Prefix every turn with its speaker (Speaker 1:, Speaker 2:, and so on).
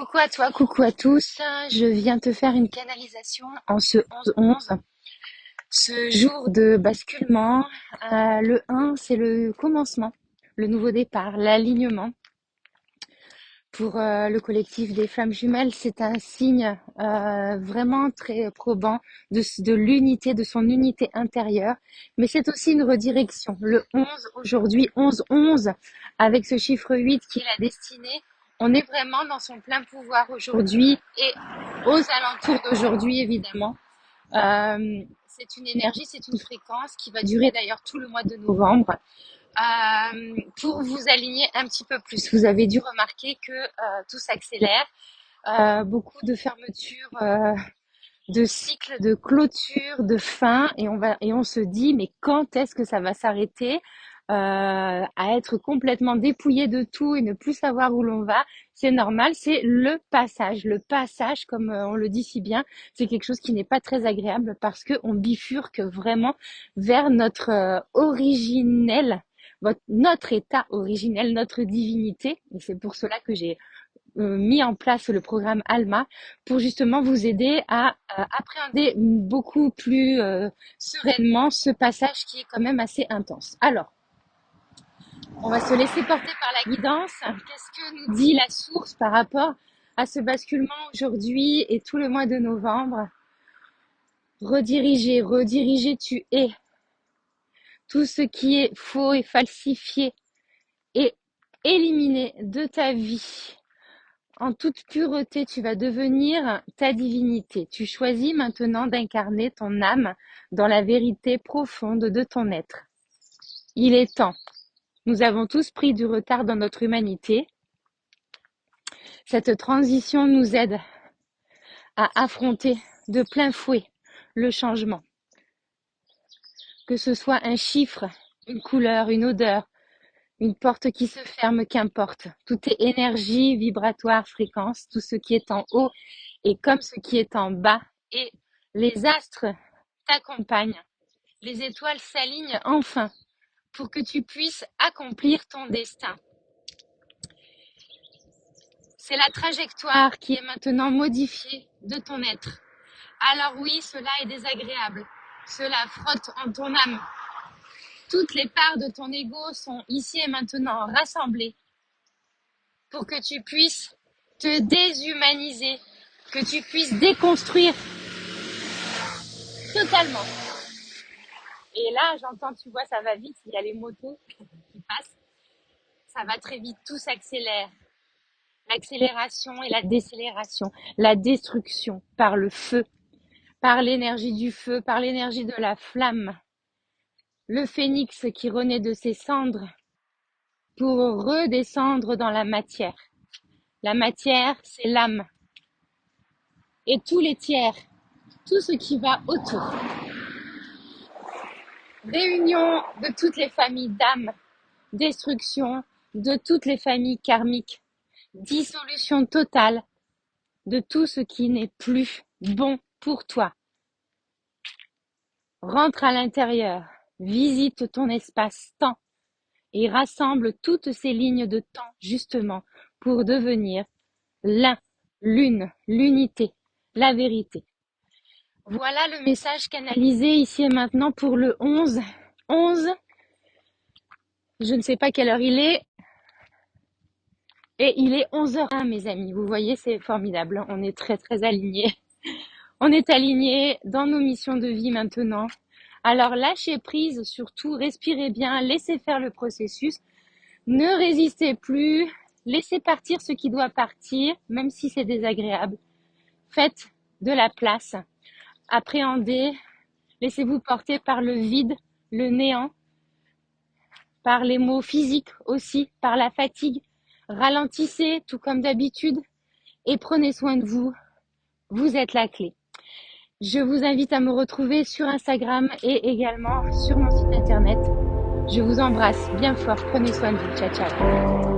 Speaker 1: Coucou à toi, coucou à tous. Je viens te faire une canalisation en ce 11-11, ce jour de basculement. Le 1, c'est le commencement, le nouveau départ, l'alignement. Pour le collectif des flammes jumelles, c'est un signe vraiment très probant de l'unité, de son unité intérieure. Mais c'est aussi une redirection. Le 11 aujourd'hui, 11-11, avec ce chiffre 8 qui est la destinée, on est vraiment dans son plein pouvoir aujourd'hui et aux alentours d'aujourd'hui, évidemment. C'est une énergie, c'est une fréquence qui va durer d'ailleurs tout le mois de novembre. Pour vous aligner un petit peu plus. Vous avez dû remarquer que tout s'accélère, beaucoup de fermetures, de cycles, de clôture, de fin, et on se dit mais quand est-ce que ça va s'arrêter, à être complètement dépouillé de tout et ne plus savoir où l'on va. C'est normal, c'est le passage. Le passage, comme on le dit si bien, c'est quelque chose qui n'est pas très agréable parce que on bifurque vraiment vers notre originel, notre état originel, notre divinité. Et c'est pour cela que j'ai mis en place le programme Alma pour justement vous aider à appréhender beaucoup plus sereinement ce passage qui est quand même assez intense. Alors, on va se laisser porter par la guidance. Qu'est-ce que nous dit la source par rapport à ce basculement aujourd'hui et tout le mois de novembre? Rediriger, rediriger, tu es. Tout ce qui est faux et falsifié est éliminé de ta vie. En toute pureté, tu vas devenir ta divinité. Tu choisis maintenant d'incarner ton âme dans la vérité profonde de ton être. Il est temps. Nous avons tous pris du retard dans notre humanité. Cette transition nous aide à affronter de plein fouet le changement. Que ce soit un chiffre, une couleur, une odeur, une porte qui se ferme, qu'importe. Tout est énergie, vibratoire, fréquence. Tout ce qui est en haut est comme ce qui est en bas. Et les astres t'accompagnent. Les étoiles s'alignent enfin pour que tu puisses accomplir ton destin. C'est la trajectoire qui est maintenant modifiée de ton être. Alors oui, cela est désagréable. Cela frotte en ton âme. Toutes les parts de ton ego sont ici et maintenant rassemblées pour que tu puisses te déshumaniser, que tu puisses déconstruire totalement. Et là, j'entends, tu vois, ça va vite, il y a les motos qui passent. Ça va très vite, tout s'accélère. L'accélération et la décélération, la destruction par le feu, par l'énergie du feu, par l'énergie de la flamme. Le phénix qui renaît de ses cendres pour redescendre dans la matière. La matière, c'est l'âme. Et tous les tiers, tout ce qui va autour. Réunion de toutes les familles d'âmes, destruction de toutes les familles karmiques, dissolution totale de tout ce qui n'est plus bon pour toi. Rentre à l'intérieur, visite ton espace-temps et rassemble toutes ces lignes de temps justement pour devenir l'un, l'une, l'unité, la vérité. Voilà le message canalisé ici et maintenant pour le 11. 11, je ne sais pas quelle heure il est. Et il est 11h01, mes amis. Vous voyez, c'est formidable. On est très, très alignés. On est alignés dans nos missions de vie maintenant. Alors, lâchez prise, surtout, respirez bien, laissez faire le processus. Ne résistez plus. Laissez partir ce qui doit partir, même si c'est désagréable. Faites de la place. Appréhendez. Laissez-vous porter par le vide, le néant, par les maux physiques aussi, par la fatigue. Ralentissez, tout comme d'habitude, et prenez soin de vous. Vous êtes la clé. Je vous invite à me retrouver sur Instagram et également sur mon site internet. Je vous embrasse bien fort. Prenez soin de vous. Ciao, ciao.